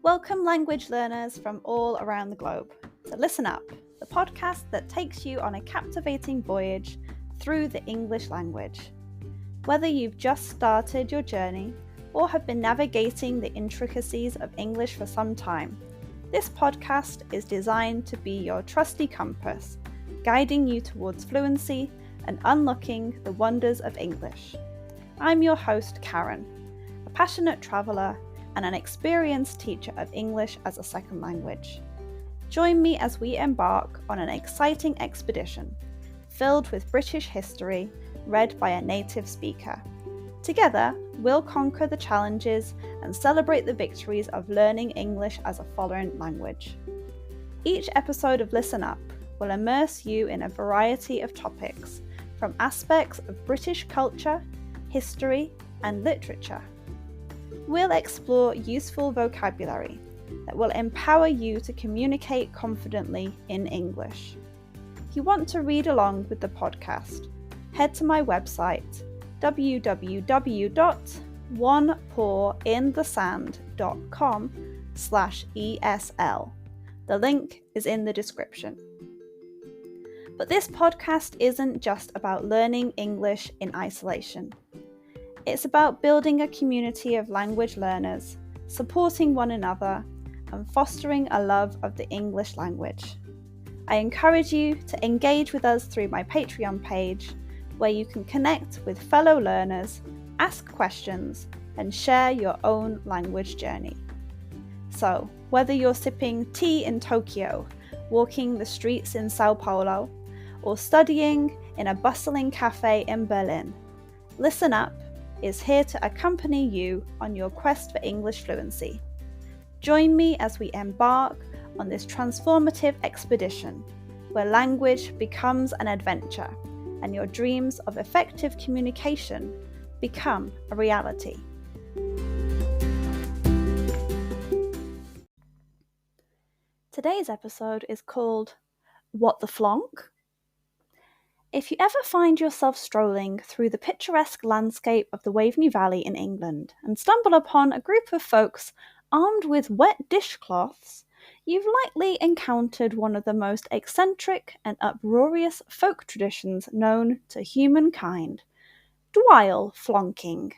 Welcome language learners from all around the globe to Listen Up, the podcast that takes you on a captivating voyage through the English language. Whether you've just started your journey or have been navigating the intricacies of English for some time, this podcast is designed to be your trusty compass, guiding you towards fluency and unlocking the wonders of English. I'm your host, Karen, a passionate traveller and an experienced teacher of English as a second language. Join me as we embark on an exciting expedition filled with British history read by a native speaker. Together, we'll conquer the challenges and celebrate the victories of learning English as a foreign language. Each episode of Listen Up will immerse you in a variety of topics, from aspects of British culture, history, and literature. We'll explore useful vocabulary that will empower you to communicate confidently in English. If you want to read along with the podcast, head to my website www.onepawinthesand.com/ESL. The link is in the description. But this podcast isn't just about learning English in isolation. It's about building a community of language learners, supporting one another, and fostering a love of the English language. I encourage you to engage with us through my Patreon page, where you can connect with fellow learners, ask questions, and share your own language journey. So, whether you're sipping tea in Tokyo, walking the streets in Sao Paulo, or studying in a bustling cafe in Berlin, Listen Up is here to accompany you on your quest for English fluency. Join me as we embark on this transformative expedition, where language becomes an adventure and your dreams of effective communication become a reality. Today's episode is called What the Flonk? If you ever find yourself strolling through the picturesque landscape of the Waveney Valley in England and stumble upon a group of folks armed with wet dishcloths, you've likely encountered one of the most eccentric and uproarious folk traditions known to humankind, Dwile Flonking.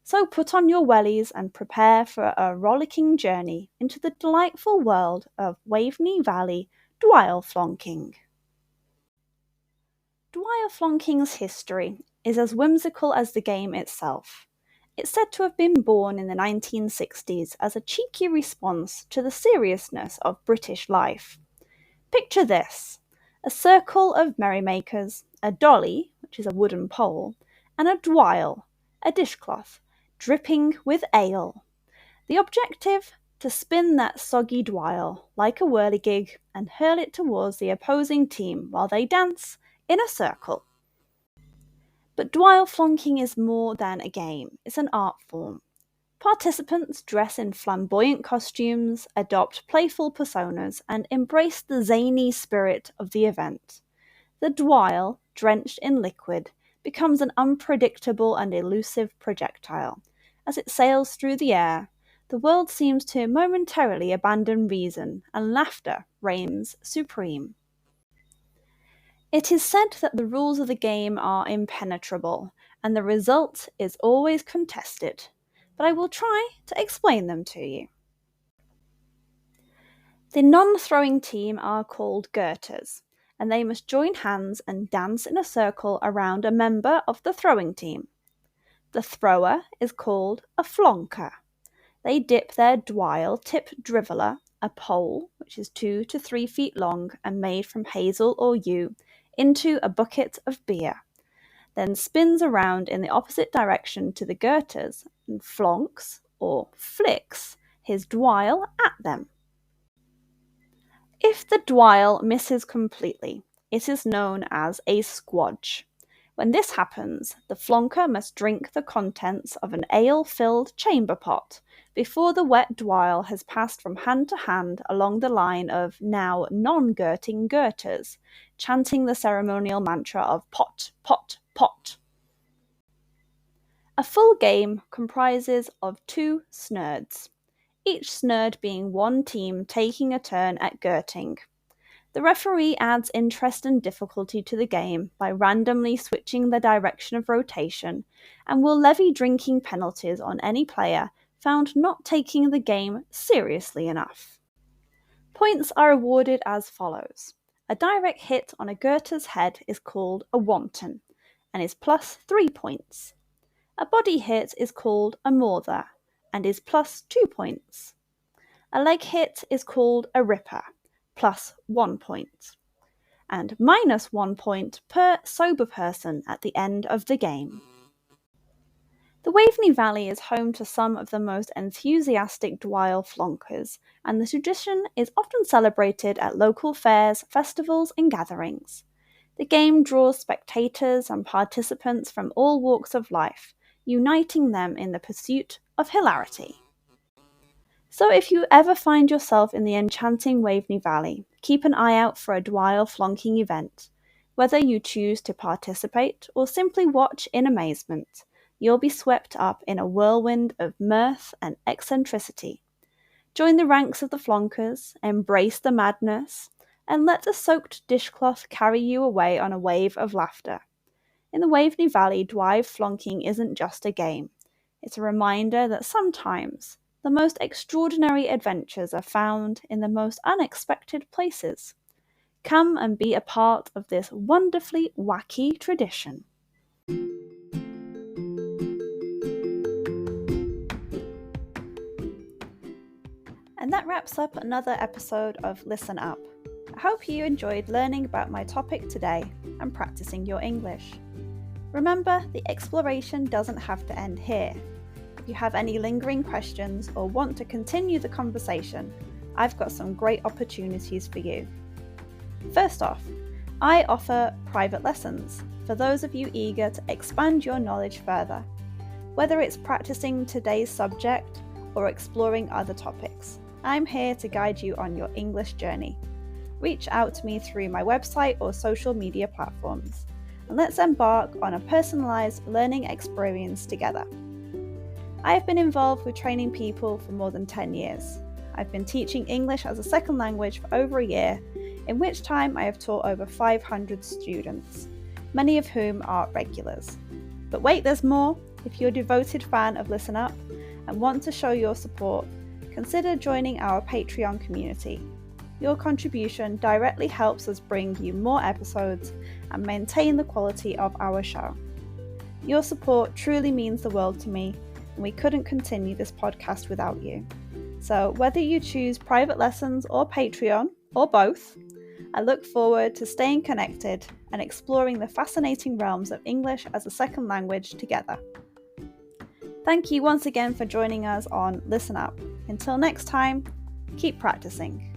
So put on your wellies and prepare for a rollicking journey into the delightful world of Waveney Valley Dwile Flonking. Dwile Flonking's history is as whimsical as the game itself. It's said to have been born in the 1960s as a cheeky response to the seriousness of British life. Picture this: a circle of merrymakers, a dolly, which is a wooden pole, and a dwile, a dishcloth, dripping with ale. The objective? To spin that soggy dwile like a whirligig and hurl it towards the opposing team while they dance in a circle. But Dwile Flonking is more than a game, it's an art form. Participants dress in flamboyant costumes, adopt playful personas, and embrace the zany spirit of the event. The dwile, drenched in liquid, becomes an unpredictable and elusive projectile. As it sails through the air, the world seems to momentarily abandon reason, and laughter reigns supreme. It is said that the rules of the game are impenetrable, and the result is always contested, but I will try to explain them to you. The non-throwing team are called girters, and they must join hands and dance in a circle around a member of the throwing team. The thrower is called a flonker. They dip their dwile-tipped driveler, a pole which is 2 to 3 feet long and made from hazel or yew, into a bucket of beer, then spins around in the opposite direction to the girters and flonks, or flicks, his dwile at them. If the dwile misses completely, it is known as a squodge. When this happens, the flonker must drink the contents of an ale-filled chamber pot before the wet dwile has passed from hand to hand along the line of now non-girting girters, chanting the ceremonial mantra of pot, pot, pot. A full game comprises of 2 snerds. each snurd being one team taking a turn at girting. The referee adds interest and difficulty to the game by randomly switching the direction of rotation and will levy drinking penalties on any player found not taking the game seriously enough. Points are awarded as follows. A direct hit on a girter's head is called a wanton and is plus 3 points. A body hit is called a mawther and is plus 2 points. A leg hit is called a ripper, plus 1 point, and minus 1 point per sober person at the end of the game. The Waveney Valley is home to some of the most enthusiastic Dwile Flonkers, and the tradition is often celebrated at local fairs, festivals, and gatherings. The game draws spectators and participants from all walks of life, uniting them in the pursuit of hilarity. So if you ever find yourself in the enchanting Waveney Valley, keep an eye out for a Dwile Flonking event. Whether you choose to participate or simply watch in amazement, you'll be swept up in a whirlwind of mirth and eccentricity. Join the ranks of the Flonkers, embrace the madness, and let the soaked dishcloth carry you away on a wave of laughter. In the Waveney Valley, Dwile Flonking isn't just a game. It's a reminder that sometimes the most extraordinary adventures are found in the most unexpected places. Come and be a part of this wonderfully wacky tradition. And that wraps up another episode of Listen Up. I hope you enjoyed learning about my topic today and practicing your English. Remember, the exploration doesn't have to end here. If you have any lingering questions or want to continue the conversation, I've got some great opportunities for you. First off, I offer private lessons for those of you eager to expand your knowledge further, whether it's practicing today's subject or exploring other topics. I'm here to guide you on your English journey. Reach out to me through my website or social media platforms, and let's embark on a personalized learning experience together. I have been involved with training people for more than 10 years. I've been teaching English as a second language for over a year, in which time I have taught over 500 students, many of whom are regulars. But wait, there's more. If you're a devoted fan of Listen Up and want to show your support, consider joining our Patreon community. Your contribution directly helps us bring you more episodes and maintain the quality of our show. Your support truly means the world to me, and we couldn't continue this podcast without you. So whether you choose private lessons or Patreon, or both, I look forward to staying connected and exploring the fascinating realms of English as a second language together. Thank you once again for joining us on Listen Up. Until next time, keep practicing.